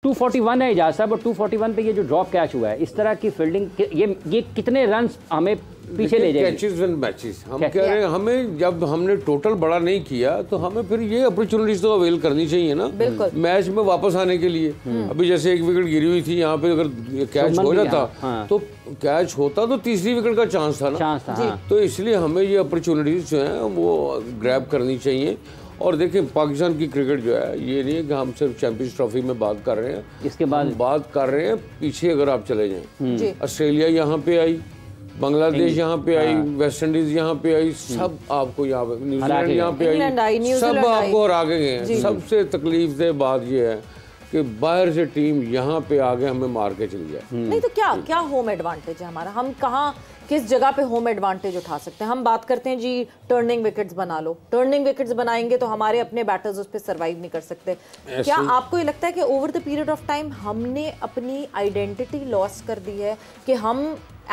241 है इजाज साहब, और 241 पे ये जो ड्रॉप कैच हुआ है, इस तरह की फील्डिंग, ये कितने रन हमें पीछे ले जाएगी? कैचेस एंड मैचेस हम कह रहे हैं, हमें जब हमने टोटल बड़ा नहीं किया तो हमें फिर ये अपॉर्चुनिटीज तो अवेल करनी चाहिए ना मैच में वापस आने के लिए। अभी जैसे एक विकेट गिरी हुई थी यहाँ पे, अगर कैच हो जाता तो कैच होता तो तीसरी विकेट का चांस था ना, तो इसलिए हमें ये अपॉर्चुनिटीज जो है वो ग्रैब करनी चाहिए। और देखिए पाकिस्तान की क्रिकेट जो है, ये नहीं है कि हम सिर्फ चैंपियंस ट्रॉफी में बात कर रहे हैं, इसके बाद बात कर रहे हैं पीछे अगर आप चले जाएं, ऑस्ट्रेलिया यहाँ पे आई, बांग्लादेश यहाँ पे आई, वेस्ट इंडीज यहाँ पे आई, सब आपको यहाँ पे, न्यूजीलैंड यहाँ पे आई, सब आपको हरा के गए। सबसे तकलीफ दे बात ये है कि बाहर से टीम यहाँ पे आगे हमें मार के चली जाए। नहीं तो क्या क्या होम एडवांटेज है हमारा, हम कहाँ किस जगह पे होम एडवांटेज उठा सकते हैं? हम बात करते हैं जी टर्निंग विकेट्स बना लो, टर्निंग विकेट्स बनाएंगे तो हमारे अपने बैटर्स उस पर सर्वाइव नहीं कर सकते। क्या आपको ये लगता है कि over the period of time हमने अपनी आइडेंटिटी लॉस कर दी है कि हम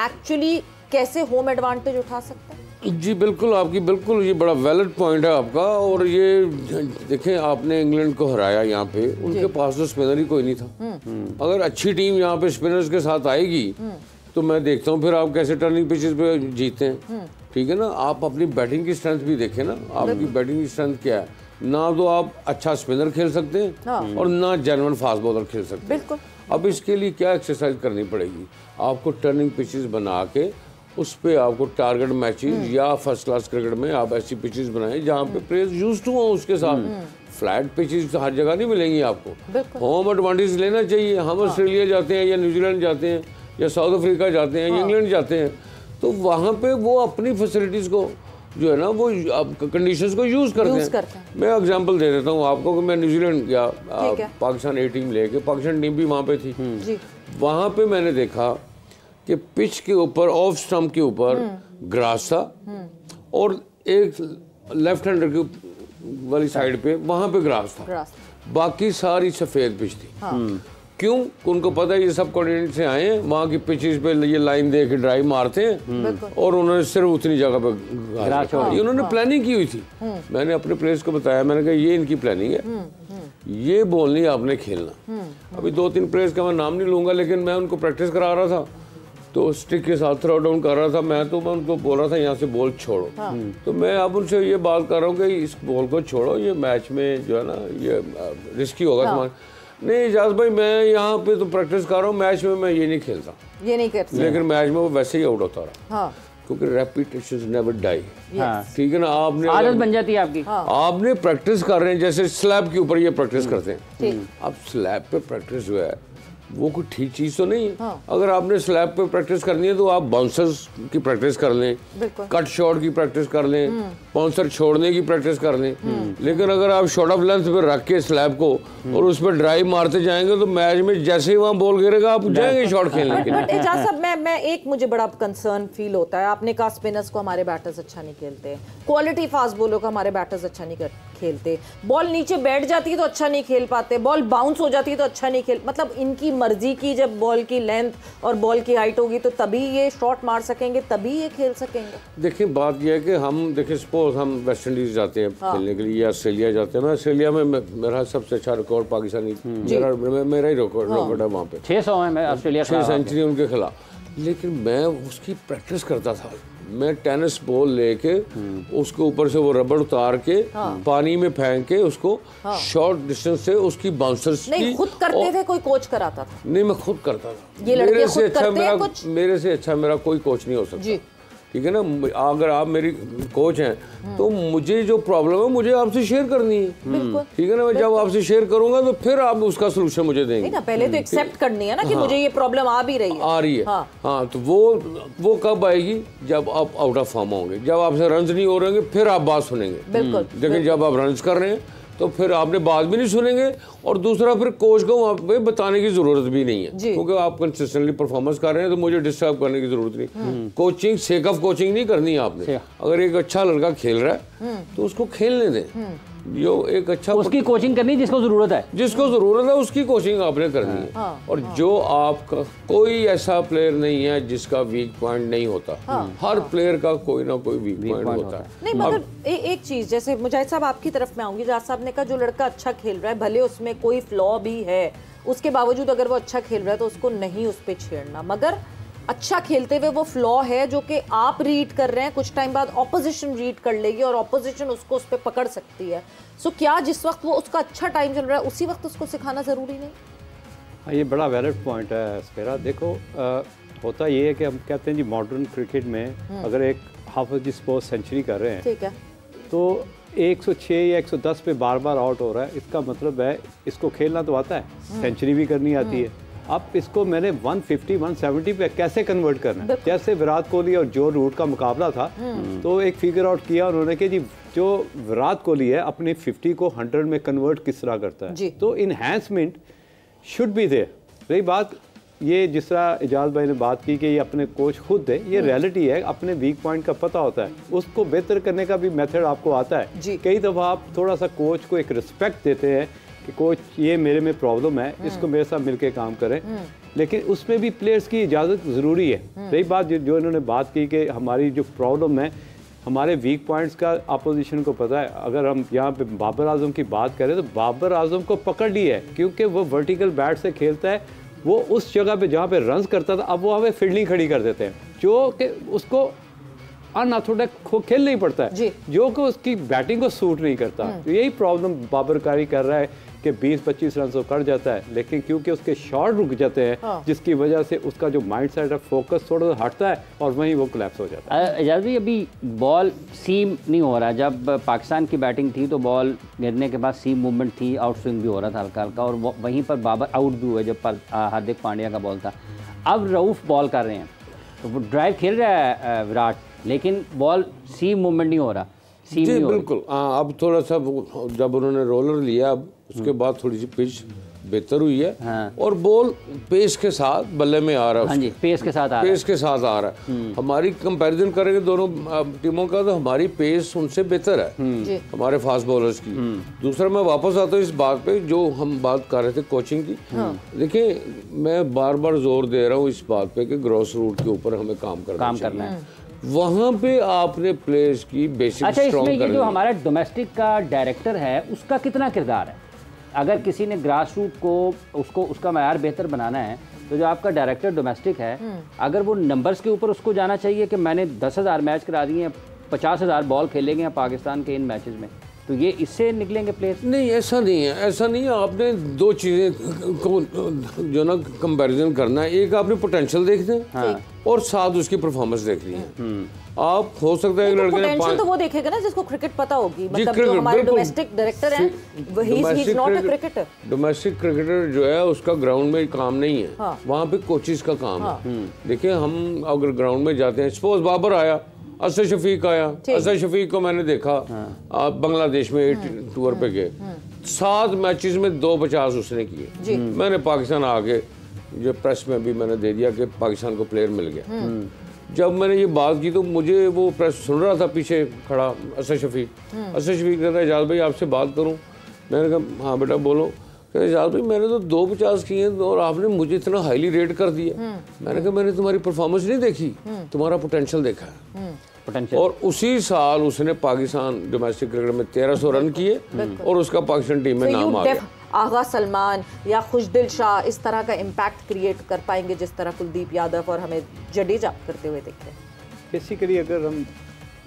एक्चुअली कैसे होम एडवांटेज उठा सकते हैं? जी बिल्कुल, आपकी बिल्कुल ये बड़ा वैलिड पॉइंट है आपका। और ये देखें, आपने इंग्लैंड को हराया यहाँ पे, उनके पास तो स्पिनर ही कोई नहीं था। अगर अच्छी टीम यहाँ पे स्पिनर्स के साथ आएगी तो मैं देखता हूँ फिर आप कैसे टर्निंग पिचेस पे जीते हैं। ठीक है ना, आप अपनी बैटिंग की स्ट्रेंथ भी देखें ना, आपकी बैटिंग की स्ट्रेंथ क्या है। ना तो आप अच्छा स्पिनर खेल सकते हैं और ना जेन्युइन फास्ट बॉलर खेल सकते हैं। अब इसके लिए क्या एक्सरसाइज करनी पड़ेगी, आपको टर्निंग पिचेस बना के उस पर आपको टारगेट मैचेस या फर्स्ट क्लास क्रिकेट में आप ऐसी पिचेस बनाएं जहाँ पे प्लेयर्स यूज्ड हो उसके साथ। फ्लैट पिचेस हर जगह नहीं मिलेंगी आपको, होम एडवांटेज लेना चाहिए। हम ऑस्ट्रेलिया जाते हैं या न्यूजीलैंड जाते हैं या साउथ अफ्रीका जाते हैं या इंग्लैंड जाते हैं, तो वहाँ पे वो अपनी फैसिलिटीज़ को जो है ना वो कंडीशंस को यूज़ करते हैं। मैं एग्जांपल दे देता हूँ आपको कि मैं न्यूजीलैंड गया, पाकिस्तान ए टीम लेके, पाकिस्तान टीम भी वहाँ पे थी। वहाँ पे मैंने देखा कि पिच के ऊपर ऑफ स्टंप के ऊपर ग्रास था और एक लेफ्ट हैंडर के वाली साइड पे वहाँ पे ग्रास था, बाकी सारी सफ़ेद पिच थी। क्यों? उनको पता है ये सब कॉन्टिनेंट से आए हैं, वहाँ की पिचेस पे ये लाइन दे के ड्राइव मारते हैं और उन्होंने सिर्फ उतनी जगह पे उन्होंने प्लानिंग की हुई थी। मैंने अपने प्लेयर्स को बताया, मैंने कहा ये इनकी प्लानिंग है, ये बॉल नहीं आपने खेलना। अभी 2-3 प्लेयर्स का मैं नाम नहीं लूंगा, लेकिन मैं उनको प्रैक्टिस करा रहा था, तो स्टिक के साथ थ्रो डाउन कर रहा था मैं, तो मैं उनको बोल रहा था यहाँ से बॉल छोड़ो। तो मैं अब उनसे ये बात कर रहा हूँ कि इस बॉल को छोड़ो, ये मैच में जो है ना ये रिस्की होगा तुम्हारा। नहीं इजाज भाई, मैं यहाँ पे तो प्रैक्टिस कर रहा हूँ, मैच में मैं ये नहीं खेलता, ये नहीं करता, लेकिन मैच में वो वैसे ही आउट होता रहा। क्योंकि रेपिटेशंस नेवर डाई। ठीक है ना, आपने आदत बन जाती है आपकी। आपने प्रैक्टिस कर रहे हैं, जैसे स्लैब के ऊपर ये प्रैक्टिस करते हैं, अब स्लैब पे प्रैक्टिस जो है वो कोई ठीक चीज़ तो नहीं है। अगर आपने स्लैब पे प्रैक्टिस करनी है तो आप बाउंसर्स की प्रैक्टिस कर लें, कट शॉट की प्रैक्टिस कर लें, बाउंसर छोड़ने की प्रैक्टिस कर लें। लेकिन अगर आप शॉट ऑफ लेंथ पे रख के स्लैब को और उस पर ड्राइव मारते जाएंगे तो मैच में जैसे ही वहाँ बॉल गिरेगा आप जाएंगे शॉट खेलने के लिए। बट एजाज साहब, मैं एक मुझे बड़ा कंसर्न फील होता है। आपने कहा स्पिनर्स को हमारे बैटर्स अच्छा नहीं खेलते, क्वालिटी फास्ट बॉलर को हमारे बैटर्स अच्छा नहीं खेलते, बॉल नीचे बैठ जाती है तो अच्छा नहीं खेल पाते, बॉल बाउंस हो जाती है तो अच्छा नहीं खेल, मतलब इनकी मर्जी की जब बॉल की लेंथ और बॉल की हाइट होगी तो तभी ये शॉट मार सकेंगे, तभी ये खेल सकेंगे। देखिए बात यह है कि हम देखिए सपोज हम वेस्ट इंडीज जाते हैं खेलने के लिए या ऑस्ट्रेलिया जाते हैं। मैं ऑस्ट्रेलिया में मेरा सबसे अच्छा रिकॉर्ड पाकिस्तानी मेरा ही रिकॉर्ड है वहाँ पे 600 है। मैं ऑस्ट्रेलिया 6 सेंचुरी उनके खिलाफ, लेकिन मैं उसकी प्रैक्टिस करता था। मैं टेनिस बॉल लेके उसके ऊपर से वो रबड़ उतार के पानी में फेंक के उसको शॉर्ट डिस्टेंस से उसकी बाउंसर्स नहीं खुद करते थे, कोई कोच कराता था? नहीं, मैं खुद करता था। ये लड़के खुद करते हैं कुछ? मेरे से अच्छा मेरा कोई कोच नहीं हो सकता। ठीक है ना, अगर आप मेरी कोच हैं तो मुझे जो प्रॉब्लम है मुझे आपसे शेयर करनी है। ठीक है ना, मैं जब आपसे शेयर करूंगा तो फिर आप उसका सोल्यूशन मुझे देंगे ना। पहले तो एक्सेप्ट करनी है ना कि मुझे ये प्रॉब्लम आ भी रही है। हाँ, तो वो कब आएगी? जब आप आउट ऑफ फॉर्म होंगे, जब आपसे रन्स नहीं हो रहे होंगे, फिर आप बात सुनेंगे। लेकिन जब आप रन्स कर रहे हैं तो फिर आपने बात भी नहीं सुनेंगे, और दूसरा फिर कोच को वहाँ पे बताने की जरूरत भी नहीं है, क्योंकि आप कंसिस्टेंटली परफॉर्मेंस कर रहे हैं तो मुझे डिस्टर्ब करने की जरूरत नहीं। कोचिंग सेक ऑफ कोचिंग नहीं करनी है आपने। अगर एक अच्छा लड़का खेल रहा है तो उसको खेलने दें, जो एक अच्छा उसकी कोचिंग करनी जिसको जरूरत है, जिसको जरूरत है उसकी कोचिंग आपने करनी है। और जो आपका कोई ऐसा प्लेयर नहीं है जिसका वीक पॉइंट नहीं होता, हर प्लेयर का कोई ना कोई वीक पॉइंट होता है। नहीं मगर एक चीज, जैसे मुजाहिद साहब आपकी तरफ में आऊंगी, जाट साहब ने कहा जो लड़का अच्छा खेल रहा है भले उसमें कोई फ्लॉ भी है, उसके बावजूद अगर वो अच्छा खेल रहा है तो उसको नहीं उस पर छेड़ना, मगर अच्छा खेलते हुए वो फ्लॉ है जो कि आप रीड कर रहे हैं, कुछ टाइम बाद ऑपोजिशन रीड कर लेगी और ऑपोजिशन उसको उस पर पकड़ सकती है। सो क्या जिस वक्त वो उसका अच्छा टाइम चल रहा है उसी वक्त उसको सिखाना ज़रूरी नहीं? हाँ, ये बड़ा वैलिड पॉइंट है स्पेरा। देखो होता ये है कि हम कहते हैं जी मॉडर्न क्रिकेट में अगर एक हाफिज स्पोर्ट्स सेंचुरी कर रहे हैं, ठीक है, तो 106 या 110 पे बार बार आउट हो रहा है, इसका मतलब है इसको खेलना तो आता है, सेंचुरी भी करनी आती है। अब इसको मैंने 150 170 पे कैसे कन्वर्ट करना है? जैसे विराट कोहली और जो रूट का मुकाबला था, तो एक फिगर आउट किया उन्होंने कि जी जो विराट कोहली है अपने 50 को 100 में कन्वर्ट किस तरह करता है, तो इन्हेंसमेंट शुड बी देयर। रही बात ये जिस तरह इजाज भाई ने बात की कि ये अपने कोच खुद है, ये रियलिटी है, अपने वीक पॉइंट का पता होता है, उसको बेहतर करने का भी मेथड आपको आता है। कई दफ़ा आप थोड़ा सा कोच को एक रिस्पेक्ट देते हैं कि कोच ये मेरे में प्रॉब्लम है, इसको मेरे साथ मिलके काम करें, लेकिन उसमें भी प्लेयर्स की इजाज़त ज़रूरी है। रही बात जो इन्होंने बात की कि हमारी जो प्रॉब्लम है, हमारे वीक पॉइंट्स का अपोजिशन को पता है। अगर हम यहाँ पे बाबर आजम की बात करें तो बाबर आजम को पकड़ ली है क्योंकि वो वर्टिकल बैट से खेलता है, वो उस जगह पे जहाँ पे रन्स करता था अब वो हमें फील्डिंग खड़ी कर देते हैं, जो कि उसको अनऑर्थोडॉक्स खेल नहीं पड़ता है, जो कि उसकी बैटिंग को सूट नहीं करता। तो यही प्रॉब्लम बाबरकारी कर रहा है कि 20-25 रन तो कर जाता है, लेकिन क्योंकि उसके शॉट रुक जाते हैं, जिसकी वजह से उसका जो माइंड सेट है, फोकस थोड़ा सा हटता है और वहीं वो कोलैप्स हो जाता है। एजाज भाई अभी बॉल सीम नहीं हो रहा, जब पाकिस्तान की बैटिंग थी तो बॉल गिरने के बाद सीम मूवमेंट थी, आउट स्विंग भी हो रहा था हल्का हल्का, और वहीं पर बाबर आउट भी हुए जब हार्दिक पांड्या का बॉल था। अब रऊफ बॉल कर रहे हैं तो वो ड्राइव खेल रहा है विराट, लेकिन बॉल सीम मूवमेंट नहीं हो रहा, सीम नहीं हो रहा। बिल्कुल अब थोड़ा सा जब उन्होंने रोलर लिया अब उसके बाद थोड़ी सी पिच बेहतर हुई है। और बॉल पेस के साथ बल्ले में आ रहा है। हाँ जी, पेस के साथ आ रहा है। हमारी कंपैरिजन करेंगे दोनों टीमों का तो हमारी पेस उनसे बेहतर है, हमारे फास्ट बॉलर्स की। दूसरा मैं वापस आता हूँ इस बात पे जो हम बात कर रहे थे कोचिंग की। देखिए मैं बार बार जोर दे रहा हूँ इस बात पे कि ग्रॉस रूट के ऊपर हमें काम करना है, वहाँ पे आपने प्लेयर्स की बेसिक स्ट्रॉन्ग करनी है। जो हमारा डोमेस्टिक का डायरेक्टर है उसका कितना किरदार है? अगर किसी ने ग्रास रूट को उसका मयार बेहतर बनाना है तो जो आपका डायरेक्टर डोमेस्टिक है, अगर वो नंबर्स के ऊपर उसको जाना चाहिए कि मैंने 10,000 मैच करा दिए हैं, 50,000 बॉल खेलेंगे पाकिस्तान के इन मैचेस में, तो ये इससे निकलेंगे प्लेयर्स? नहीं, ऐसा नहीं है। आपने दो चीज़ें को जो ना कंपैरिजन करना है, एक आपने पोटेंशियल देखना है और साथ उसकी परफॉर्मेंस देखनी है। आप हो सकता है लड़के पोटेंशियल तो वो देखेगा ना जिसको क्रिकेट पता होगी, मतलब जो हमारे डोमेस्टिक डायरेक्टर हैं he is not a cricketer. Domestic cricketer जो है उसका ग्राउंड में काम नहीं है, वहाँ पे कोचेस का काम है। देखिए हम अगर ग्राउंड में जाते हैं, सपोज बाबर आया, असद शफीक आया, असद शफीक को मैंने देखा आप बांग्लादेश में टूर पे गए, 7 मैचेस में 250 उसने किए। मैंने पाकिस्तान आके जो प्रेस में भी मैंने दे दिया कि पाकिस्तान को प्लेयर मिल गया। जब मैंने ये बात की तो मुझे वो प्रेस सुन रहा था पीछे खड़ा असद शफीक कहता है एजाज भाई आपसे बात करूं? मैंने कहा हाँ बेटा बोलो। कहते एजाज भाई मैंने तो 250 किए और आपने मुझे इतना हाईली रेट कर दिया। मैंने कहा मैंने तुम्हारी परफॉर्मेंस नहीं देखी, तुम्हारा पोटेंशियल देखा है। और उसी साल उसने पाकिस्तान डोमेस्टिक क्रिकेट में 1300 रन किए और उसका पाकिस्तान टीम में नाम आ गया। आगा सलमान या खुशदिल शाह इस तरह का इम्पैक्ट क्रिएट कर पाएंगे जिस तरह कुलदीप यादव और हमें जडेजा करते हुए दिख रहे हैं। बेसिकली अगर हम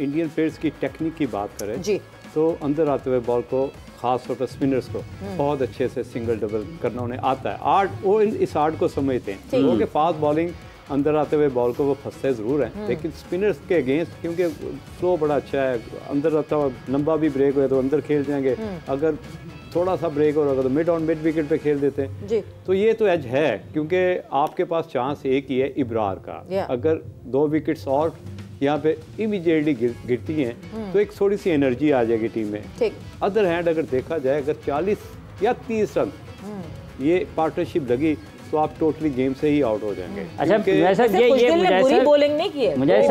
इंडियन प्लेयर्स की टेक्निक की बात करें जी, तो अंदर आते हुए बॉल को खास तौर पर स्पिनर्स को बहुत अच्छे से सिंगल डबल करना उन्हें आता है। आर्ट वो इस आर्ट को समझते हैं, क्योंकि फास्ट बॉलिंग अंदर आते हुए बॉल को वो फंसते ज़रूर हैं, लेकिन स्पिनर्स के अगेंस्ट क्योंकि फ्लो बड़ा अच्छा है, अंदर आता हुआ लंबा भी ब्रेक हुआ तो अंदर खेल जाएंगे, अगर थोड़ा सा ब्रेक हो रहा तो मिड विकेट पे खेल देते हैं जी। तो ये तो एज है क्योंकि आपके पास चांस एक ही है इब्रार का, अगर 2 विकेट्स और यहाँ पे इमीडिएटली गिरती हैं तो एक थोड़ी सी एनर्जी आ जाएगी टीम में। अदर हैंड अगर देखा जाए अगर 40 या 30 रन ये पार्टनरशिप लगी तो आप टोटली गेम से ही आउट हो जाएंगे। अच्छा मुजाहिद ये बुरी बॉलिंग नहीं की है मुजाहिद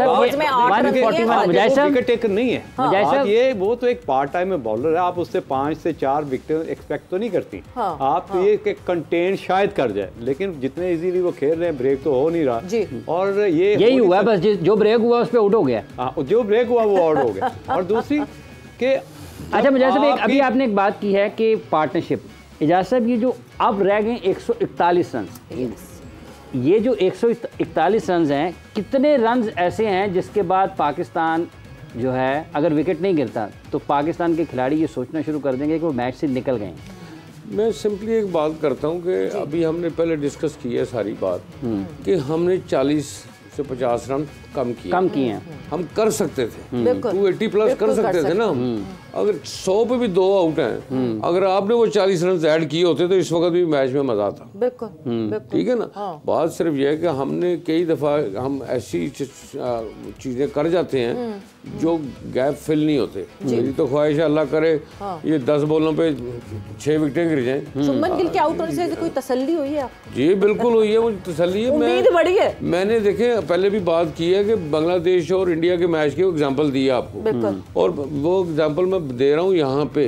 साहब, विकेट टेकर नहीं है मुजाहिद, ये वो तो एक पार्ट टाइम में बॉलर है, आप उससे 5 से 4 विकेट एक्सपेक्ट तो नहीं करती। आप ये कंटेन शायद कर जाए, लेकिन जितने इजीली वो खेल रहे हैं, ब्रेक तो हो नहीं रहा, और यही हुआ बस, जो ब्रेक हुआ उस पर आउट हो गया। जो ब्रेक हुआ वो आउट हो गया। और दूसरी के अच्छा मुजाहिद साहब, अभी आपने एक बात की है कि पार्टनरशिप, इजाज़ साहब ये जो अब रह गए 141 रन, ये जो 141 रन हैं, कितने रन ऐसे हैं जिसके बाद पाकिस्तान जो है अगर विकेट नहीं गिरता तो पाकिस्तान के खिलाड़ी ये सोचना शुरू कर देंगे कि वो मैच से निकल गए? मैं सिंपली एक बात करता हूँ कि अभी हमने पहले डिस्कस की है सारी बात कि हमने 40 से 50 रन कम किए हैं। हम कर सकते थे 280 प्लस कर सकते थे ना। अगर 100 पे भी 2 आउट हैं, अगर आपने वो 40 रन ऐड किए होते तो इस वक्त भी मैच में मजा आता। बिल्कुल ठीक है ना। बात सिर्फ यह है कि हमने कई दफ़ा हम ऐसी चीज़ें कर जाते हैं जो गैप फिल नहीं होते। मेरी तो ख्वाहिश है अल्लाह करे ये 10 बॉलों पे 6 विकेटें गिर जाएं। शुभमन गिल के आउट होने से कोई तसल्ली हुई है? जी बिल्कुल हुई है, मुझे तसल्ली है। उम्मीद बढ़ी है। मैंने देखे पहले भी बात की है कि बांग्लादेश और इंडिया के मैच की एग्जांपल दी है आपको, और वो एग्जांपल मैं दे रहा हूँ यहाँ पे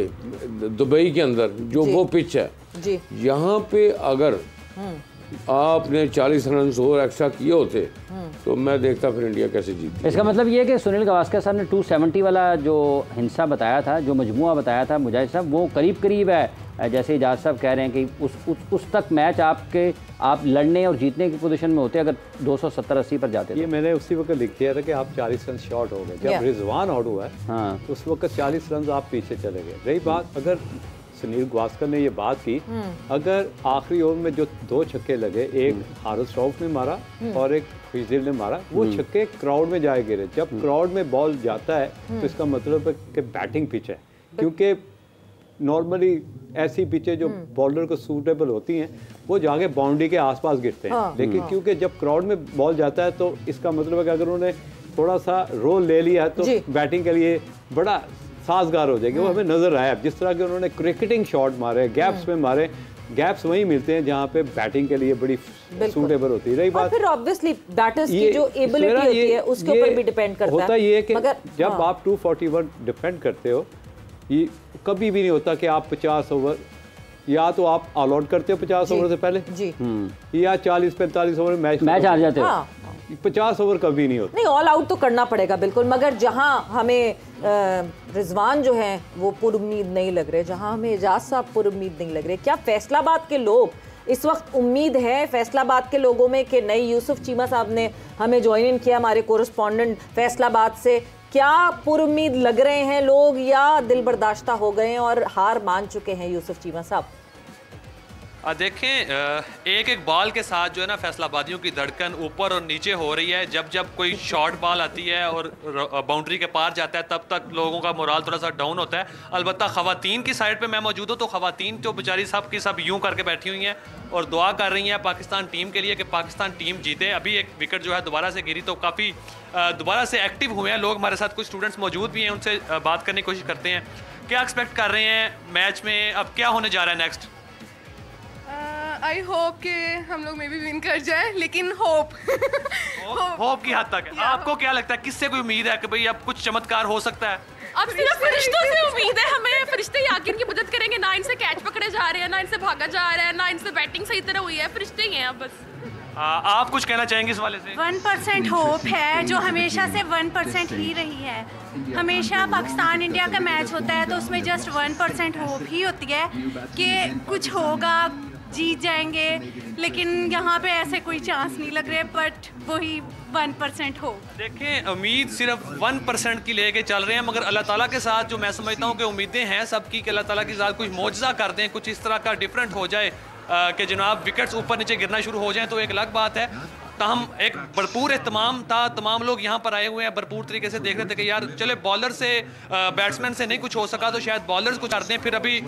दुबई के अंदर जो वो पिच है, यहाँ पे अगर आपने 40 रन और एक्स्ट्रा किए होते तो मैं देखता फिर इंडिया कैसे जीती। इसका मतलब ये है कि सुनील गावस्कर साहब ने 270 वाला जो हिंसा बताया था, जो मजमुआ बताया था मुजाहिद साहब, वो करीब है। जैसे इजाज़ साहब कह रहे हैं कि उस तक मैच आप लड़ने और जीतने की पोजीशन में होते अगर 270-80 पर जाते। ये मैंने उसी वक्त लिख दिया था कि आप 40 रन शॉर्ट हो गए जब रिजवान आउट हुआ है। उस वक्त 40 रन आप पीछे चले गए। रही बात, अगर सुनील गावस्कर ने ये बात की, अगर आखिरी ओवर में जो 2 छक्के लगे, एक हारिस रऊफ ने मारा और एक फिजिल ने मारा, वो छक्के क्राउड में जाए गिरे। जब क्राउड में बॉल जाता है तो इसका मतलब है कि बैटिंग पिच है, क्योंकि नॉर्मली ऐसी पिचें जो बॉलर को सूटेबल होती हैं वो जाके बाउंड्री के आसपास गिरते हैं। लेकिन क्योंकि जब क्राउड में बॉल जाता है तो इसका मतलब है कि अगर उन्होंने थोड़ा सा रोल ले लिया है तो बैटिंग के लिए बड़ा साजगार हो जाएगी। वो हमें नजर आया जिस तरह के उन्होंने क्रिकेटिंग शॉट मारे, गैप्स में मारे। गैप्स वहीं मिलते हैं जहाँ पे बैटिंग के लिए बड़ी सूटेबल होती है। रही बात, फिर ऑब्वियसली बैटर्स की जो एबिलिटी होती है उसके ऊपर भी डिपेंड करता है। होता ये है कि जब आप 241 डिफेंड करते हो, ये कभी भी नहीं होता कि आप 50 ओवर, या तो आप ऑल आउट करते हो 50 ओवर से पहले जी, या 40-45 ओवर में मैच हार जाते हो। 50 ओवर कभी नहीं होता। नहीं, ऑल आउट तो करना पड़ेगा बिल्कुल, मगर जहां हमें रिजवान जो हैं वो पुरुम्मीद नहीं लग रहे, जहां हमें एजाज साहब पुरुम्मीद नहीं लग रहे, क्या फैसलाबाद के लोग इस वक्त उम्मीद है फैसलाबाद के लोगों में कि नई यूसुफ चीमा साहब ने हमें ज्वाइन इन किया, हमारे कोरेस्पॉन्डेंट फैसलाबाद से, क्या पुरुम्मीद लग रहे हैं लोग या दिल बर्दाश्ता हो गए हैं और हार मान चुके हैं यूसुफ चीमा साहब? देखें, एक बॉल के साथ जो है ना फैसलाबादियों की धड़कन ऊपर और नीचे हो रही है। जब कोई शॉर्ट बॉल आती है और बाउंड्री के पार जाता है तब तक लोगों का मोराल थोड़ा सा डाउन होता है। अलबत्ता ख़वातीन की साइड पे मैं मौजूद हूँ तो ख़वातीन तो बेचारी सब की सब यूँ करके बैठी हुई हैं और दुआ कर रही हैं पाकिस्तान टीम के लिए कि पाकिस्तान टीम जीते। अभी एक विकेट जो है दोबारा से गिरी तो काफ़ी दोबारा से एक्टिव हुए हैं लोग। हमारे साथ कुछ स्टूडेंट्स मौजूद भी हैं, उनसे बात करने की कोशिश करते हैं। क्या एक्सपेक्ट कर रहे हैं मैच में, अब क्या होने जा रहा है नेक्स्ट? आई होप कि हम लोग में भी विन कर जाए, लेकिन होप की हद तक है। आपको क्या लगता है, किससे कोई उम्मीद है कि भाई अब कुछ चमत्कार हो सकता है? अब सिर्फ फरिश्तों से उम्मीद है हमें। फरिश्ते याकीन की मदद करेंगे, ना इनसे कैच पकड़े जा रहे हैं, ना इनसे भागा जा रहा है, ना इनसे बैटिंग सही तरह हुई है। फरिश्ते ही हैं अब बस। आप कुछ कहना चाहेंगे इस वाले से? 1% होप है जो हमेशा से 1% ही रही है। हमेशा पाकिस्तान इंडिया का मैच होता है तो उसमें जस्ट 1% होप ही होती है कि कुछ होगा, जीत जाएंगे, लेकिन यहाँ पे ऐसे कोई चांस नहीं लग रहे। बट वही 1% हो। देखें, उम्मीद सिर्फ 1% की लेके चल रहे हैं, मगर अल्लाह ताला के साथ जो मैं समझता हूँ कि उम्मीदें हैं सबकी कि अल्लाह ताला के साथ कुछ मौजज़ा कर दें, कुछ इस तरह का डिफरेंट हो जाए कि जनाब विकेट्स ऊपर नीचे गिरना शुरू हो जाएं तो एक अलग बात है। ताहम एक भरपूर एहतमाम था, तमाम लोग यहाँ पर आए हुए हैं, भरपूर तरीके से देख रहे थे कि यार चले बॉलर से बैट्समैन से नहीं कुछ हो सका तो शायद बॉलर्स कुछ करते हैं। फिर अभी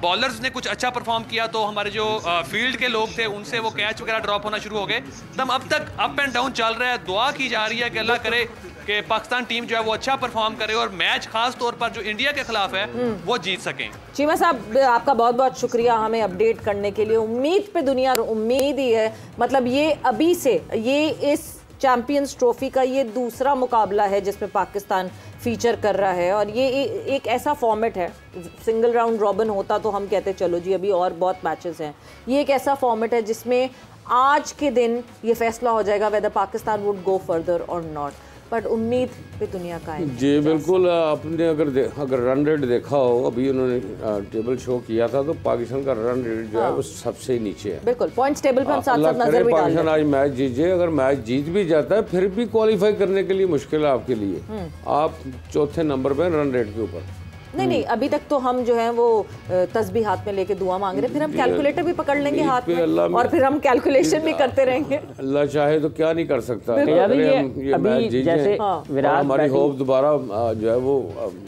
बॉलर्स ने कुछ अच्छा परफॉर्म किया तो हमारे जो फील्ड के लोग थे उनसे वो कैच वगैरह ड्रॉप होना शुरू हो गए। तब अब तक अप एंड डाउन चल रहा है। दुआ की जा रही है कि अल्लाह करे कि पाकिस्तान टीम जो है वो अच्छा परफॉर्म करे और मैच खास तौर पर जो इंडिया के खिलाफ है वो जीत सकें। चीमा साहब आपका बहुत बहुत शुक्रिया हमें अपडेट करने के लिए। उम्मीद पे दुनिया उम्मीद ही है, मतलब ये अभी से ये इस चैंपियंस ट्रॉफी का ये दूसरा मुकाबला है जिसमें पाकिस्तान फीचर कर रहा है और ये एक ऐसा फॉर्मेट है, सिंगल राउंड रॉबिन होता तो हम कहते चलो जी अभी और बहुत मैचेस हैं, ये एक ऐसा फॉर्मेट है जिसमें आज के दिन ये फैसला हो जाएगा whether Pakistan would go further और नॉट, बट उम्मीद पे दुनिया का है। जी बिल्कुल, आपने अगर रन रेट देखा हो, अभी उन्होंने टेबल शो किया था तो पाकिस्तान का रन रेट जो है वो सबसे नीचे है। बिल्कुल, पॉइंट्स टेबल पे हम साथ-साथ नजर भी डाल पाकिस्तान आज मैच जीत जाए, अगर मैच जीत भी जाता है फिर भी क्वालिफाई करने के लिए मुश्किल है आपके लिए। आप चौथे नंबर पे रन रेट के ऊपर। नहीं, अभी तक तो हम जो है वो तस्बीह हाथ में लेके दुआ मांग रहे हैं, फिर हम कैलकुलेटर भी पकड़ लेंगे हाथ में और फिर हम कैलकुलेशन भी करते रहेंगे। अल्लाह चाहे तो क्या नहीं कर सकता। ये मैच जैसे विराट हमारी होप दोबारा जो है वो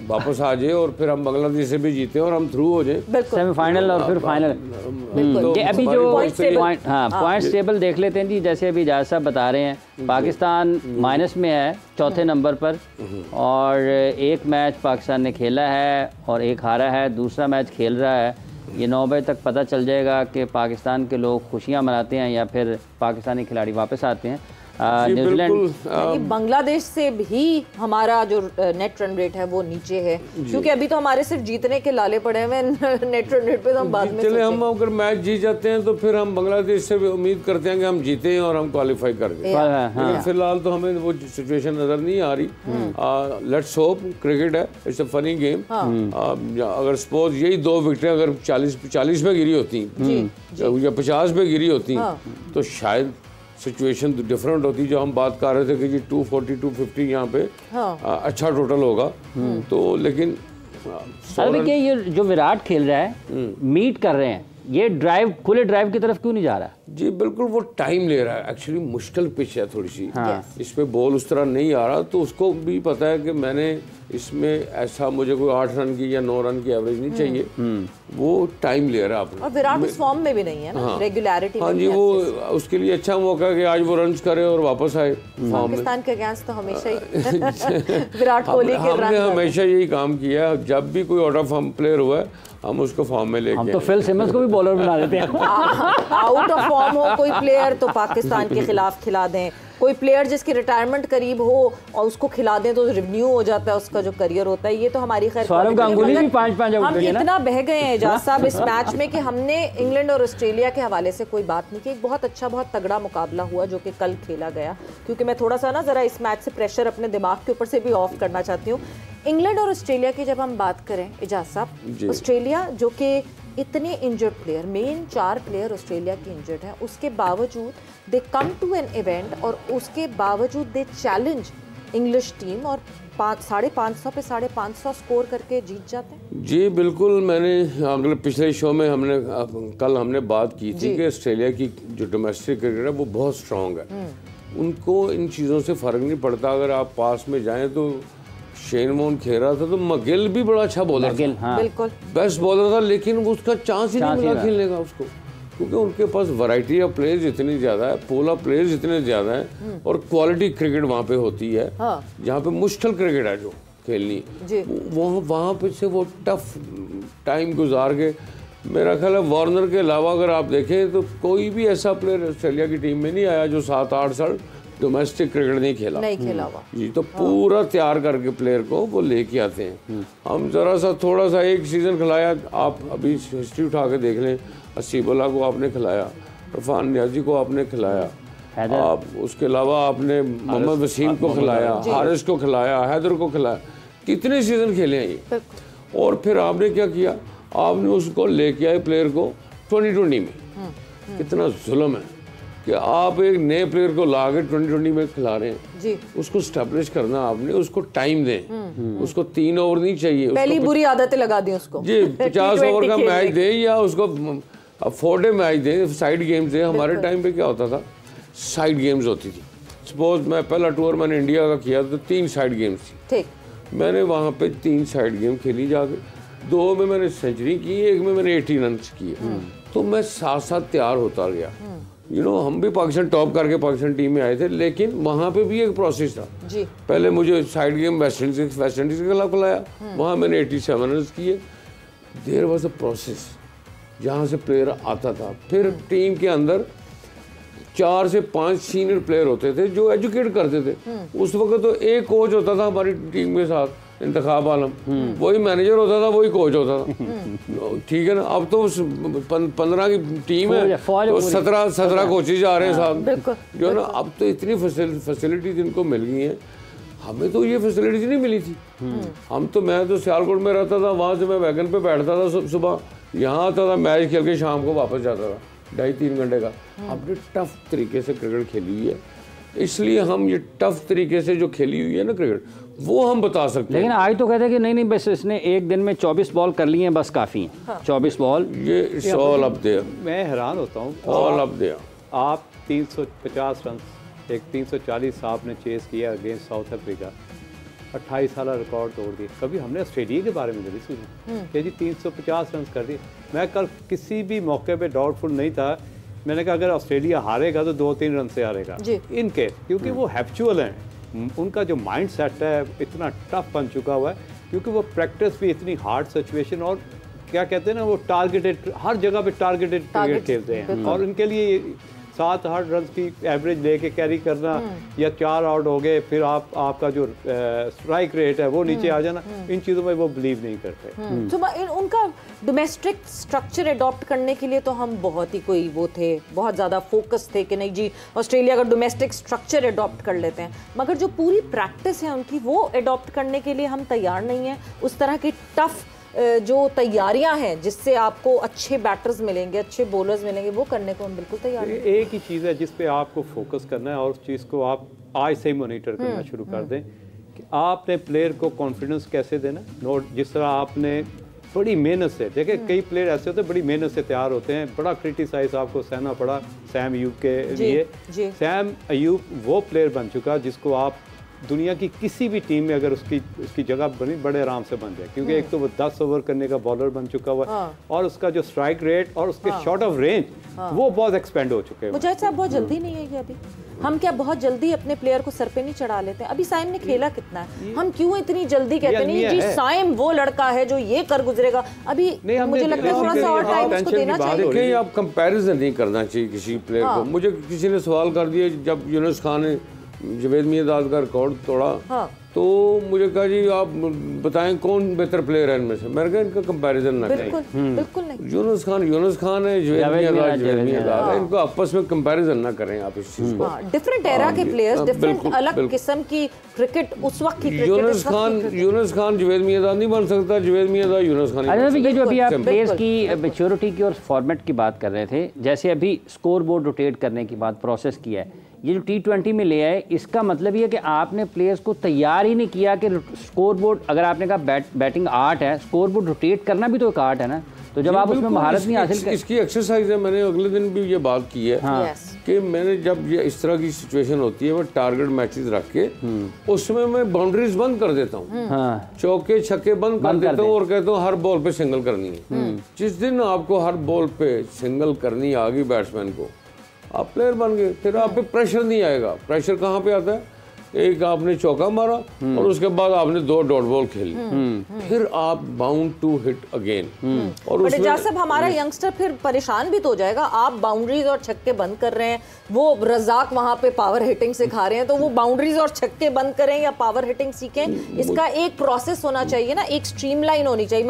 वापस आ जाए और फिर हम बांग्लादेश से भी जीते और हम थ्रू हो जाए सेमीफाइनल और फिर फाइनल। ये अभी जो पॉइंट्स टेबल देख लेते हैं जी, जैसे अभी इजाज़ साहब बता रहे हैं पाकिस्तान माइनस में है चौथे नंबर पर और एक मैच पाकिस्तान ने खेला है और एक हारा है, दूसरा मैच खेल रहा है। ये 9 बजे तक पता चल जाएगा कि पाकिस्तान के लोग खुशियां मनाते हैं या फिर पाकिस्तानी खिलाड़ी वापस आते हैं। न्यूजीलैंड बांग्लादेश से भी हमारा जो नेट रन रेट है वो नीचे है, क्योंकि अभी तो हमारे सिर्फ जीतने के लाले पड़े हैं नेट रन रेट पे तो हम बाद में चले हम अगर मैच जीत जाते हैं तो फिर हम बांग्लादेश से भी उम्मीद करते हैं कि हम जीते और हम क्वालिफाई कर गए। लेकिन फिलहाल तो हमें वो सिचुएशन नजर नहीं आ रही। लेट्स होप, क्रिकेट है, इट्स अ फनी गेम। अगर सपोज यही 2 विकेटें अगर 40 पे गिरी होती या 50 पे गिरी होती तो शायद सिचुएशन डिफरेंट होती। जो हम बात कर रहे थे कि जी 240 250 यहाँ पे अच्छा टोटल होगा तो, लेकिन ये जो विराट खेल रहा है मीट कर रहे हैं, ये ड्राइव खुले ड्राइव की तरफ क्यों नहीं जा रहा? जी बिल्कुल, वो टाइम ले रहा है। एक्चुअली मुश्किल पिच है थोड़ी सी, इस पे बॉल उस तरह नहीं आ रहा, तो उसको भी पता है कि मैंने इसमें ऐसा मुझे कोई 8 रन की या 9 रन की एवरेज नहीं चाहिए। वो टाइम ले रहा है अपना। और विराट उस फॉर्म में भी नहीं है ना, रेगुलरिटी हाँ जी, वो उसके लिए अच्छा मौका है कि आज वो रन करे और वापस आए फॉर्म में। पाकिस्तान के अगेंस्ट तो हमेशा ही विराट कोहली के रन, हमने हमेशा यही काम किया है। जब भी कोई आउट ऑफ फॉर्म प्लेयर हुआ है हम उसको फॉर्म में लेके, हम तो फिल सिमंस को भी बॉलर बना देते हैं। आउट ऑफ फॉर्म हो कोई प्लेयर तो पाकिस्तान के खिलाफ खिला दें, कोई प्लेयर जिसकी रिटायरमेंट करीब हो और उसको खिला दें तो रिन्यू हो जाता है उसका जो करियर होता है। ये तो हमारी खैर सौरव गांगुली भी 5-5 हम इतना बह गए हैं एजाज साहब इस मैच में कि हमने इंग्लैंड और ऑस्ट्रेलिया के हवाले से कोई बात नहीं की। एक बहुत अच्छा बहुत तगड़ा मुकाबला हुआ जो कि कल खेला गया, क्योंकि मैं थोड़ा सा ना जरा इस मैच से प्रेशर अपने दिमाग के ऊपर से भी ऑफ करना चाहती हूँ। इंग्लैंड और ऑस्ट्रेलिया की जब हम बात करें एजाज साहब, ऑस्ट्रेलिया जो कि इतने injured player, main 4 player Australia की इंजर्ड हैं, उसके बावजूद दे कम टू एन इवेंट और उसके बावजूद दे चैलेंज इंग्लिश टीम और 550 पे 550 स्कोर करके जीत जाते हैं। जी बिल्कुल, मैंने अगले पिछले शो में कल हमने बात की थी कि ऑस्ट्रेलिया की जो डोमेस्टिक क्रिकेट है वो बहुत स्ट्रांग है। उनको इन चीज़ों से फ़र्क नहीं पड़ता। अगर आप पास में जाएं तो शेन वॉर्न खेल रहा था तो मगिल भी बड़ा अच्छा बॉलर था, हाँ। बिल्कुल बेस्ट बॉलर था, लेकिन उसका चांस ही नहीं मिला खेलने का उसको, क्योंकि उनके पास वैरायटी ऑफ प्लेयर्स इतनी ज़्यादा है, पोल ऑफ प्लेयर्स इतने ज़्यादा हैं और क्वालिटी क्रिकेट वहाँ पे होती है। जहाँ पे मुश्किल क्रिकेट है जो खेलनी, वहाँ पे से वो टफ टाइम गुजार के, मेरा ख्याल है वार्नर के अलावा अगर आप देखें तो कोई भी ऐसा प्लेयर ऑस्ट्रेलिया की टीम में नहीं आया जो 7-8 साल डोमेस्टिक क्रिकेट नहीं खेला हुआ जी। तो पूरा तैयार करके प्लेयर को वो लेके आते हैं। हम जरा सा थोड़ा सा एक सीज़न खिलाया, आप अभी हिस्ट्री उठा के देख लें, असीबुल्ला को आपने खिलाया, इरफान नियाजी को आपने खिलाया, आप उसके अलावा आपने मोहम्मद वसीम को खिलाया, हारिस को खिलाया, हैदर को खिलाया, कितने सीज़न खेले हैं ये। और फिर आपने क्या किया, आपने उसको लेके आए प्लेयर को 2020 में। कितना जुल्म है कि आप एक नए प्लेयर को ला के 2020 में खिला रहे हैं जी। उसको स्टैब्लिश करना आपने, उसको टाइम दें, उसको 3 ओवर नहीं चाहिए, पहली बुरी आदतें लगा दी उसको जी। 50 ओवर का मैच दें या उसको 4 डे मैच दें, साइड गेम्स दें। हमारे टाइम पे क्या होता था, साइड गेम्स होती थी। सपोज मैं पहला टूर मैंने इंडिया का किया तो 3 साइड गेम्स थी, मैंने वहाँ पे 3 साइड गेम खेली जाके, 2 में मैंने सेंचुरी की, 1 में मैंने 80 रन किए। तो मैं साथ साथ तैयार होता गया। हम भी पाकिस्तान टॉप करके पाकिस्तान टीम में आए थे, लेकिन वहाँ पे भी एक प्रोसेस था जी। पहले मुझे साइड गेम वेस्ट इंडीज के खिलाफ खिलाया, वहाँ मैंने 87 रन किए। देयर वाज अ प्रोसेस जहाँ से प्लेयर आता था, फिर टीम के अंदर 4 से 5 सीनियर प्लेयर होते थे जो एजुकेट करते थे। उस वक्त तो एक कोच होता था हमारी टीम के साथ, इंतखाब आलम, वही मैनेजर होता था, वही कोच होता था। ठीक है ना, अब तो 15 की टीम है तो 17 कोचेज आ रहे हैं साथ, जो है ना। अब तो इतनी फैसिलिटीज इनको मिल गई हैं, हमें तो ये फैसिलिटीज नहीं मिली थी। मैं तो सियालकोट में रहता था, वहाँ से मैं वैगन पे बैठता था सुबह, यहाँ आता था, मैच खेल के शाम को वापस जाता था, 2.5-3 घंटे का। हमने टफ तरीके से क्रिकेट खेली हुई है, इसलिए हम ये टफ तरीके से जो खेली हुई है ना क्रिकेट, वो हम बता सकते हैं। लेकिन आज तो कहते हैं कि नहीं बस इसने एक दिन में 24 बॉल कर लिए हैं, बस काफ़ी हैं। 24 बॉल, ये ऑल अप देयर। मैं हैरान होता हूँ, ऑल अप देयर। आप 350 रन, एक 340 आपने चेस किया अगेंस्ट साउथ अफ्रीका, 28 साल रिकॉर्ड तोड़ दिए। कभी हमने ऑस्ट्रेलिया के बारे में नहीं सुना कि जी 350 रन कर दिए। मैं कल किसी भी मौके पे डाउटफुल नहीं था, मैंने कहा अगर ऑस्ट्रेलिया हारेगा तो 2-3 रन से हारेगा इनके, क्योंकि वो हैप्चुअल हैं, उनका जो माइंड सेट है इतना टफ बन चुका हुआ है, क्योंकि वो प्रैक्टिस भी इतनी हार्ड सिचुएशन और क्या कहते हैं ना, वो टारगेटेड, हर जगह पे टारगेटेड क्रिकेट खेलते हैं। और उनके लिए 7-8 रन की एवरेज लेके कैरी करना, या 4 आउट हो गए, फिर आपका जो स्ट्राइक रेट है वो नीचे आ जाना, इन चीज़ों में वो बिलीव नहीं करते। तो उनका डोमेस्टिक स्ट्रक्चर अडॉप्ट करने के लिए तो हम बहुत ही वो थे, बहुत ज़्यादा फोकस थे कि नहीं जी ऑस्ट्रेलिया का डोमेस्टिक स्ट्रक्चर अडॉप्ट कर लेते हैं, मगर जो पूरी प्रैक्टिस है उनकी वो अडॉप्ट करने के लिए हम तैयार नहीं हैं। उस तरह की टफ जो तैयारियां हैं जिससे आपको अच्छे बैटर्स मिलेंगे, अच्छे बॉलर्स मिलेंगे, वो करने को हम बिल्कुल तैयार हैं। एक ही चीज़ है जिस पे आपको फोकस करना है, और उस चीज़ को आप आज से ही मॉनिटर करना शुरू कर दें कि आपने प्लेयर को कॉन्फिडेंस कैसे देना। नोट, जिस तरह आपने बड़ी मेहनत से, देखिए कई प्लेयर ऐसे होते हैं बड़ी मेहनत से तैयार होते हैं, बड़ा क्रिटिसाइज आपको सहना पड़ा सैम अयूब के लिए। सैम अयूब वो प्लेयर बन चुका जिसको आप दुनिया की किसी भी टीम में अगर उसकी जगह बनी, बड़े आराम से बन जाए, क्योंकि एक तो वो 10 ओवर करने का बॉलर बन चुका हुआ है, और उसका जो स्ट्राइक रेट और उसके शॉट ऑफ रेंज वो बहुत एक्सपेंड हो चुके हैं। मुझे साहब बहुत जल्दी नहीं है कि अभी हम क्या बहुत जल्दी अपने प्लेयर को सर पे नहीं चढ़ा लेते हैं? अभी साइम ने खेला कितना है, हम क्यों इतनी जल्दी कहते नहीं जी साइम वो लड़का है जो ये कर गुजरेगा। अभी मुझे लगता है थोड़ा सा और टाइम उसको देना चाहिए। आप कंपैरिजन नहीं करना चाहिए किसी प्लेयर को। मुझे किसी ने सवाल कर दिया जब यूनुस खान ने जवेद मियांदाद का रिकॉर्ड तोड़ा, तो मुझे कहा जी आप बताएं कौन बेहतर प्लेयर है इनमें से। मैंने कहा इनका कंपैरिजन ना करें, बिल्कुल नहीं। यूनुस खान है, जवेद मियांदाद है, इनको आपस में कंपैरिजन ना करें आप इस चीज को। डिफरेंट एरा के प्लेयर्स, डिफरेंट अलग किस्म की क्रिकेट उस वक्त की क्रिकेट। यूनुस खान जवेद मियांदाद नहीं बन सकता, जवेद मियांदाद यूनुस खान। अच्छा, ये जो अभी आप प्लेयर्स की मैच्योरिटी की और फॉर्मेट की बात कर रहे थे, जैसे अभी स्कोर बोर्ड रोटेट करने की बात प्रोसेस किया है, ये जो T20 में ले आए, इसका मतलब ये है कि आपने प्लेयर्स को तैयार ही नहीं किया कि स्कोर बोर्ड, अगर आपने कहा बैटिंग आर्ट है, स्कोर बोर्ड रोटेट करना भी तो एक आर्ट है ना, तो जब आप उसमें महारत नहीं हासिल कर, इसकी एक्सरसाइज है। मैंने अगले दिन भी ये बात की है कि मैंने जब ये इस तरह की सिचुएशन होती है, मैं टारगेट मैचेस रख के उसमें मैं बाउंड्रीज बंद कर देता हूँ, चौके छक्के बंद कर देता हूँ, और कहता हूँ हर बॉल पे सिंगल करनी है। जिस दिन आपको हर बॉल पे सिंगल करनी आ गई बैट्समैन को, आप प्लेयर बन गए, फिर आप पे प्रेशर नहीं आएगा। प्रेशर कहाँ पे आता है? एक आपने चौका मारा और उसके बाद आपने 2 डॉट बॉल खेली, फिर आप बाउंड टू हिट अगेन। और जैसे हमारा यंगस्टर फिर परेशान भी तो हो जाएगा। आप बाउंड्रीज और छक्के बंद कर रहे हैं, वो रजाक वहां पे पावर हिटिंग सिखा रहे हैं, तो वो बाउंड्रीज और छक्के बंद करें या पावर हिटिंग सीखें, इसका एक प्रोसेस होना चाहिए ना, एक स्ट्रीमलाइन होनी चाहिए।